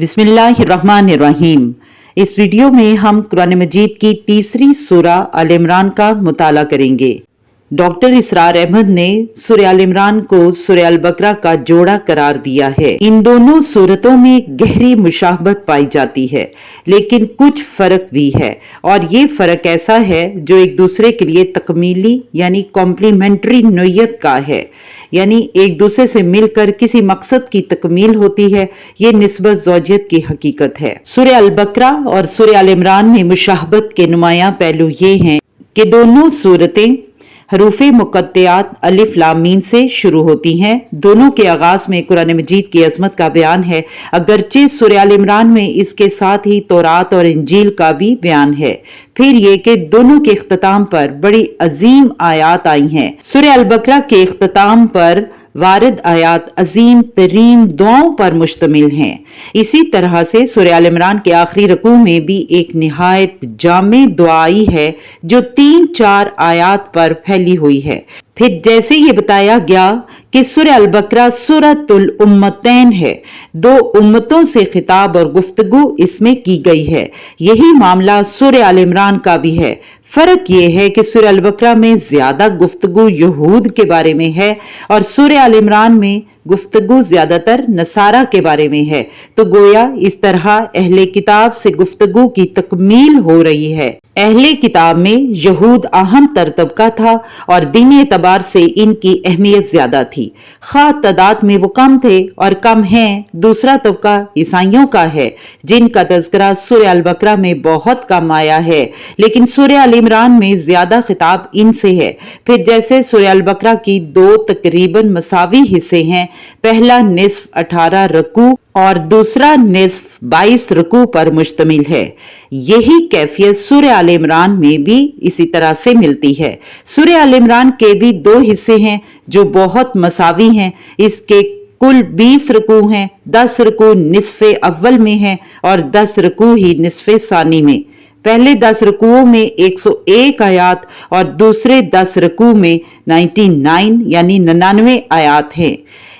बिस्मिल्लाहिर्रहमानिर्रहीम। इस वीडियो में हम कुरान मजीद की तीसरी सूरा आल इमरान का मुताला करेंगे। डॉक्टर इसरार अहमद ने सूरह आल इमरान को सूरह अल बकरा का जोड़ा करार दिया है। इन दोनों सूरतों में गहरी मुशाबहत पाई जाती है, लेकिन कुछ फर्क भी है, और ये फर्क ऐसा है जो एक दूसरे के लिए तकमीली यानी कॉम्प्लीमेंट्री नोयत का है, यानी एक दूसरे से मिलकर किसी मकसद की तकमील होती है। ये निस्बत ज़ौजियत की हकीकत है। सूरह अल बकरा और सूरह आल इमरान में मुशाबहत के नुमायां पहलू ये हैं कि दोनों सूरतें हरूफ मुक़त्तिआत अलिफ लाम मीम से शुरू होती हैं। दोनों के आगाज में कुरान मजीद की अजमत का बयान है, अगरचे सूरह आल इमरान में इसके साथ ही तौरात और इंजील का भी बयान है। फिर ये कि दोनों के इख्तिताम पर बड़ी अजीम आयात आई हैं। सूरह अल बकरा के इख्तिताम पर वारिद आयात अजीम तरीन दुआओं पर मुश्तमिल हैं। इसी तरह से सूरह आल इमरान के आखिरी रकू में भी एक निहायत जामे दुआ आई है जो 3-4 आयात पर फैली हुई है। फिर जैसे ये बताया गया कि सूरह अल बकरा सूरतुल उम्मतैन है, 2 उम्मतों से खिताब और गुफ्तगू इसमें की गई है। यही मामला सूरह आल इमरान का भी है। फर्क ये है कि सूरह अल बकरा में ज्यादा गुफ्तगू यहूद के बारे में है और सूरह आल इमरान में गुफ्तगू ज्यादातर नसारा के बारे में है। तो गोया इस तरह अहले किताब से गुफ्तगू की तकमील हो रही है। अहले किताब में यहूद अहम तर तबका था और दीनी एतबार से इनकी अहमियत ज्यादा थी। खा तादाद में वो कम थे और कम हैं। दूसरा तबका ईसाइयों का है, जिनका तज़किरा सूरह अल बकरा में बहुत कम आया है, लेकिन सूरह अल इमरान में ज्यादा खिताब इनसे है। फिर जैसे सूरह अल बकरा की 2 तकरीबन मसावी हिस्से हैं, पहला निस्फ 18 रकू और दूसरा निस्फ 22 रकू पर मुश्तमिल है। यही कैफियत सूरह आल इमरान में भी इसी तरह से मिलती है। सूरह आल इमरान के भी 2 हिस्से हैं जो बहुत मसावी हैं। इसके कुल 20 रकू हैं। 10 रकू निस्फ़े अव्वल में हैं और 10 रकू ही निस्फ़े सानी में। पहले 10 रकूओं में 101 आयात और दूसरे 10 रकू में 99 यानी 99 आयात हैं,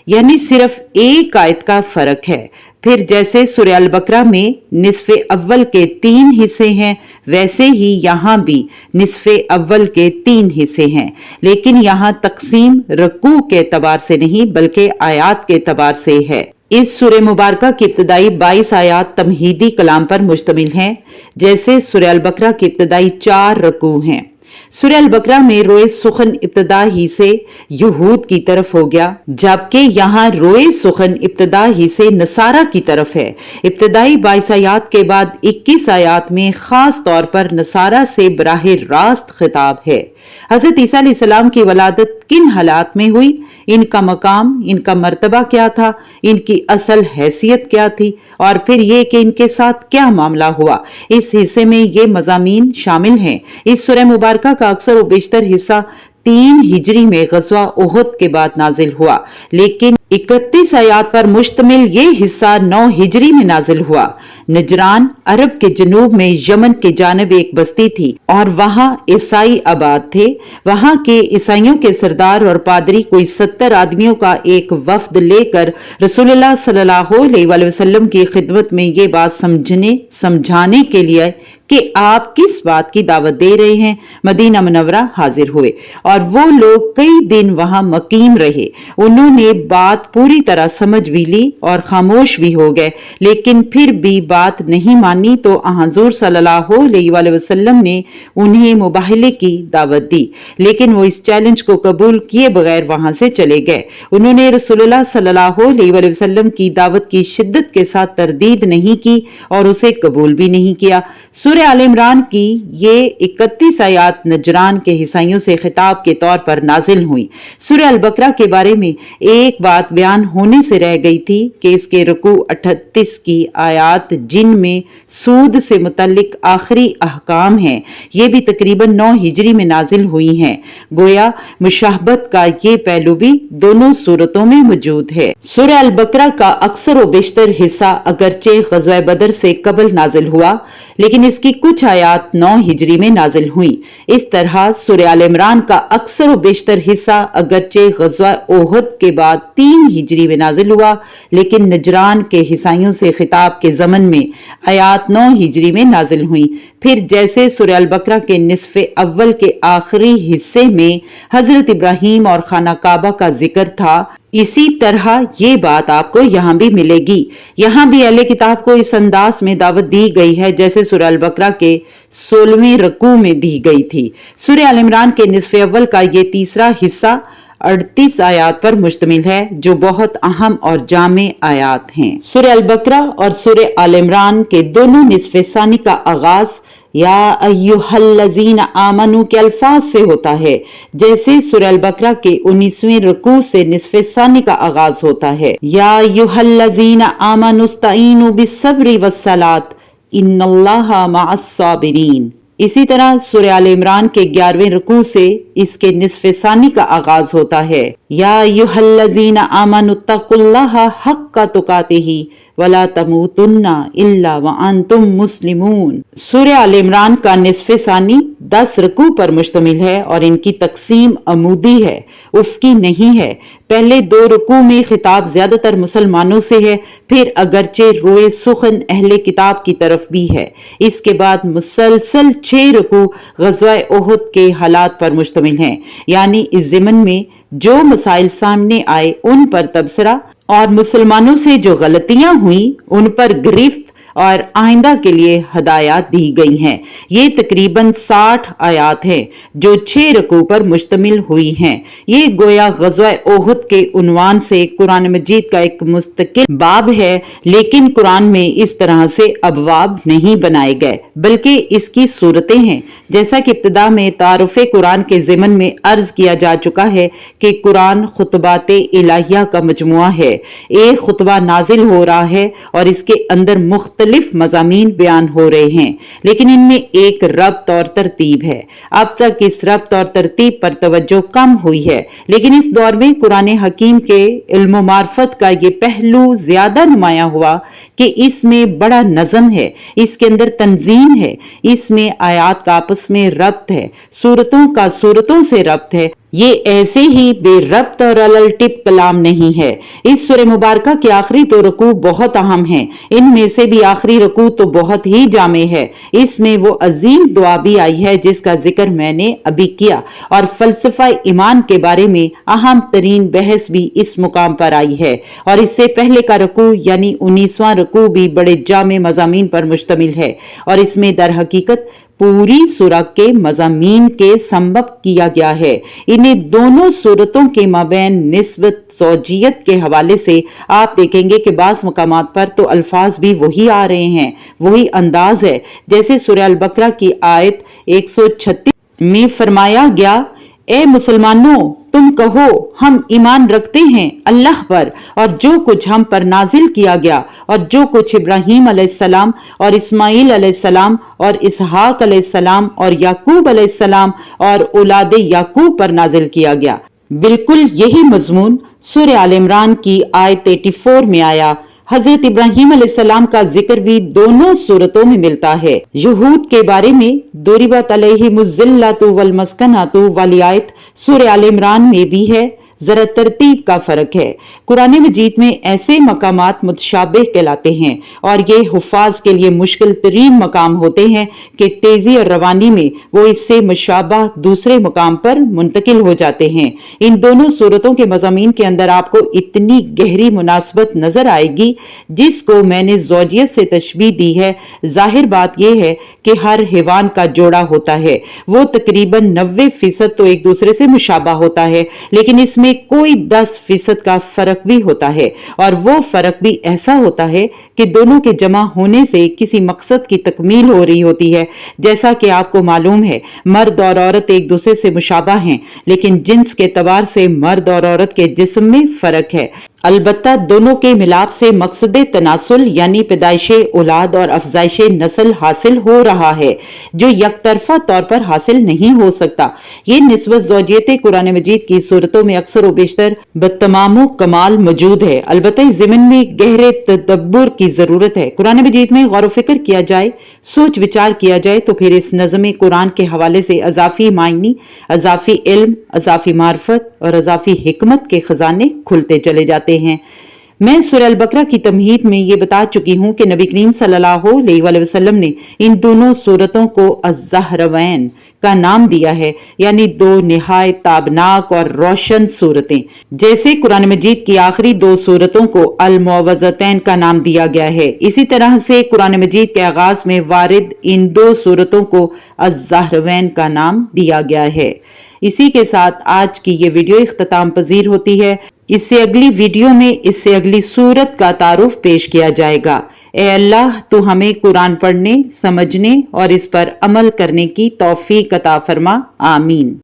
यानी सिर्फ 1 आयत का फर्क है। फिर जैसे सूरह अल बकरा में निस्फ़े अव्वल के 3 हिस्से हैं, वैसे ही यहाँ भी निस्फ़े अव्वल के 3 हिस्से हैं, लेकिन यहाँ तकसीम रकू के एतबार से नहीं बल्कि आयात के एतबार से है। इस सूरह मुबारका की इब्तदाई 22 आयात तमहीदी कलाम पर मुश्तमिल हैं, जैसे सूरह अल बकरा की इब्तदाई 4 रकू हैं। सूरह अल बकरा में रोए सुखन इब्तदा ही से यहूद की तरफ हो गया, जबकि यहाँ रोए सुखन इब्तदा ही से नसारा की तरफ है। इब्तदाई 22 आयात के बाद 21 आयात में खास तौर पर नसारा से बराह रास्त खिताब है। हजरत ईसा अलैहिस्सलाम की वलादत किन हालात में हुई, इनका मकाम, इनका मर्तबा क्या था, इनकी असल हैसियत क्या थी, और फिर ये कि इनके साथ क्या मामला हुआ, इस हिस्से में ये मज़ामीन शामिल हैं। इस सूरह मुबारका का अक्सर व बेशतर हिस्सा 3 हिजरी में ग़ज़वा उहुद के बाद नाजिल हुआ, लेकिन 31 आयात पर मुश्तमिल ये हिस्सा 9 हिजरी में नाजिल हुआ। नजरान अरब के जनूब में यमन के जानब एक बस्ती थी और वहाँ ईसाई आबाद थे। वहाँ के ईसाइयों के सरदार और पादरी कोई 70 आदमियों का एक वफ्द लेकर रसूलुल्लाह सल्लल्लाहु अलैहि वसल्लम की खिदमत में ये बात समझाने के लिए कि आप किस बात की दावत दे रहे हैं, मदीना मुनव्वरा हाजिर हुए और वो लोग कई दिन वहां मकीम रहे। उन्होंने बात पूरी तरह समझ भी ली और खामोश भी हो गए, लेकिन फिर भी बात नहीं मानी तो हुज़ूर सल्लल्लाहु अलैहि वसल्लम ने उन्हें मुबाहले की दावत दी, लेकिन वो इस चैलेंज को कबूल किए बगैर वहां से चले गए। उन्होंने रसूलुल्लाह सल्लल्लाहु अलैहि वसल्लम की दावत की शिद्दत के साथ तरदीद नहीं की और उसे कबूल भी नहीं किया। सूरह आल इमरान की ये 31 आयात नजरान के ईसाइयों से खिताब के तौर पर नाजिल हुई। सूरह अल बकरा के बारे में एक बात बयान होने से रह गई थी कि इसके रुकू 38 की आयात जिनमें सूद से मुतल्लिक आखिरी अहकाम हैं, ये भी तकरीबन 9 हिजरी में नाजिल हुई हैं। गोया मुशाहबत का ये पहलू भी दोनों सूरतों में मौजूद है। सूरह अल बकरा का अक्सर व बेशतर हिस्सा अगरचे ग़ज़वा बदर से कबल नाजिल हुआ, लेकिन इसकी की कुछ आयात 9 हिजरी में नाजिल हुई। इस तरह सूरह आल इमरान का अक्सर व बेशतर हिस्सा अगरचे ग़ज़वा ओहद के बाद 3 हिजरी में नाजिल हुआ, लेकिन नजरान के हिसाइयों से खिताब के ज़मन में आयात 9 हिजरी में नाजिल हुई। फिर जैसे सूरह अल बकरा के निस्फ़े अव्वल के आखिरी हिस्से में हजरत इब्राहीम और खाना काबा का जिक्र था, इसी तरह ये बात आपको यहाँ भी मिलेगी। यहाँ भी अहले किताब को इस अंदाज में दावत दी गई है जैसे सूरह अल बकरा के 16वें रकू में दी गई थी। सूरह आल इमरान के निस्फ़े अव्वल का ये तीसरा हिस्सा 38 आयात पर मुश्तमिल है, जो बहुत अहम और जामे आयात हैं। सूरह अल बकरा और सूरह आल इमरान के दोनों निस्फ़े सानी का आगाज या अय्युहल्लज़ीना आमनू के अल्फाज से होता है, जैसे सूरह अल बकरा के 19वें रुकू से निस्फ़े सानी का आगाज होता है, या अय्युहल्लज़ीना आमनुस्तईनु बिस्सब्रि वस्सलात इन्नल्लाहा मअस्साबिरीन। इसी तरह सूरह आल इमरान के 11वें रुकू से इसके निस्फ़े सानी का आगाज होता है, या अय्युहल्लज़ीना आमनुत्तकुल्लाहा हक्का तुकातिही वला तमूतुन्ना इल्ला व अंतुम मुस्लिमून। सूरह आल इमरान का निस्फ़े सानी 10 रुकू पर मुश्तमिल है और इनकी तकसीम अमूदी है, उफ़की नहीं है। पहले 2 रुकू में खिताब ज्यादातर मुसलमानों से है, फिर अगरचे रोए सुखन अहले किताब की तरफ भी है। इसके बाद मुसलसल 6 रुकू ग़ज़वा ओहद के हालात पर मुश्तमिल हैं, यानी इस ज़िमन में जो मसाइल सामने आए उन पर तबसरा और मुसलमानों से जो गलतियां हुई उन पर गिरफ्त और आइंदा के लिए हदायत दी गई हैं। ये तकरीबन 60 आयात हैं जो 6 रुकू पर मुश्तमिल हुई हैं। ये गोया ग़ज़वा ओहद के उन्वान से कुरान मजीद का एक मुस्तकिल बाब है, लेकिन कुरान में इस तरह से अबवाब नहीं बनाए गए बल्कि इसकी सूरतें हैं। जैसा कि इब्तिदा में तारुफ़े कुरान के ज़िमन में अर्ज किया जा चुका है कि कुरान खुतबात इलाहिया का मजमुआ है। एक खुतबा नाजिल हो रहा है और इसके अंदर मुख्तलिफ मज़ामीन बयान हो रहे हैं, लेकिन इनमें एक रब्त और तरतीब है। अब तक इस रब्त और तरतीब पर तवज्जो कम हुई है, लेकिन इस दौर में कुरान हकीम के इल्म मार्फत का ये पहलू ज्यादा नुमाया हुआ कि इसमें बड़ा नज़म है, इसके अंदर तंजीम है, इसमें आयात का आपस में रब्त है, सूरतों का सूरतों से रब्त है। ये ऐसे ही बेरब्त और अलल टिप कलाम नहीं है। इस सूरह मुबारका के आखिरी 2 रुकू बहुत अहम हैं। इनमें से भी आखिरी रुकू तो बहुत ही जामे है। इसमें वो अजीम दुआ भी आई है जिसका जिक्र मैंने अभी किया, और फलसफा ईमान के बारे में अहम तरीन बहस भी इस मुकाम पर आई है। और इससे पहले का रुकू यानी 19वां रुकू भी बड़े जामे मज़ामीन पर मुश्तमिल है, और इसमें दर हकीकत पूरी सूरह के मज़ामीन के संबब किया गया है। इन्हें दोनों सूरतों के माबैन निस्बत ज़ौजियत के हवाले से आप देखेंगे कि बाज़ मकामात पर तो अल्फाज भी वही आ रहे हैं, वही अंदाज है। जैसे सूरह अल बकरा की आयत 136 में फरमाया गया, ए मुसलमानों तुम कहो हम ईमान रखते हैं अल्लाह पर और जो कुछ हम पर नाजिल किया गया, और जो कुछ इब्राहीम अलैहिस्सलाम और इस्माइल अलैहिस्सलाम और इसहाक अलैहिस्सलाम और याकूब अलैहिस्सलाम और औलाद याकूब पर नाजिल किया गया। बिल्कुल यही मजमून सूरह आल इमरान की आयत 84 में आया। हजरत इब्राहीम अलैहिस्सलाम का जिक्र भी दोनों सूरतों में मिलता है। यहूद के बारे में दुरिबत अलैहिमुज़्ज़िल्लतु वल मस्कनतु वाली आयत सूरह आल इमरान में भी है, जरा तरतीब का फर्क है। कुरान मजीद में ऐसे मकामात मुतशाबिह कहलाते हैं और ये हुफ़ाज के लिए मुश्किल तरीन मकाम होते हैं कि तेजी और रवानी में वो इससे मुशाबह दूसरे मकाम पर मुंतकिल हो जाते हैं। इन दोनों सूरतों के मज़ामीन के अंदर आपको इतनी गहरी मुनासबत नजर आएगी जिसको मैंने ज़ौजियत से तशबीह दी है। जाहिर बात यह है कि हर हैवान का जोड़ा होता है, वो तकरीबन 90% तो एक दूसरे से मुशाबा होता है, लेकिन इसमें कोई 10% का फर्क भी होता है, और वो फर्क भी ऐसा होता है कि दोनों के जमा होने से किसी मकसद की तकमील हो रही होती है। जैसा कि आपको मालूम है मर्द और औरत एक दूसरे से मुशाबा हैं, लेकिन जिन्स के एतबार से मर्द और औरत के जिस्म में फर्क है। अलबत्ता दोनों के मिलाप से मकसद तनासुल यानी पैदाइश औलाद और अफजाइश नस्ल हासिल हो रहा है, जो यकतरफा तौर पर हासिल नहीं हो सकता। ये निस्बत ज़ौजियत कुरान मजीद की सूरतों में अक्सर व बेशतर बतमामो कमाल मौजूद है। अलबत्ता इस ज़िमन में गहरे तदब्बुर की ज़रूरत है। कुरान मजीद में गौर फिक्र किया जाए, सोच विचार किया जाए तो फिर इस नज़्म कुरान के हवाले से अज़ाफ़ी मायनी, अज़ाफ़ी इल्म, अज़ाफ़ी मार्फत और अज़ाफ़ी हिकमत के खजाने खुलते चले जाते हैं। मैं सूरह अल बकरा की तमहीद में ये बता चुकी हूँ कि नबी करीम सल्लल्लाहु अलैहि वसल्लम ने इन दोनों सूरतों को अज़्ज़हरवैन का नाम दिया है, यानी दो निहायत ताबनाक और रोशन सूरतें। जैसे कुरान मजीद की आखिरी दो सूरतों को अल मुअव्वज़तैन का नाम दिया गया है, इसी तरह से कुरान मजीद के आगाज में वारिद इन दो सूरतों को अज़्ज़हरवैन का नाम दिया गया है। इसी के साथ आज की ये वीडियो इख्तिताम पजीर होती है। इससे अगली वीडियो में इससे अगली सूरत का तारुफ पेश किया जाएगा। ए अल्लाह, तू हमें कुरान पढ़ने, समझने और इस पर अमल करने की तौफीक अता फरमा। आमीन।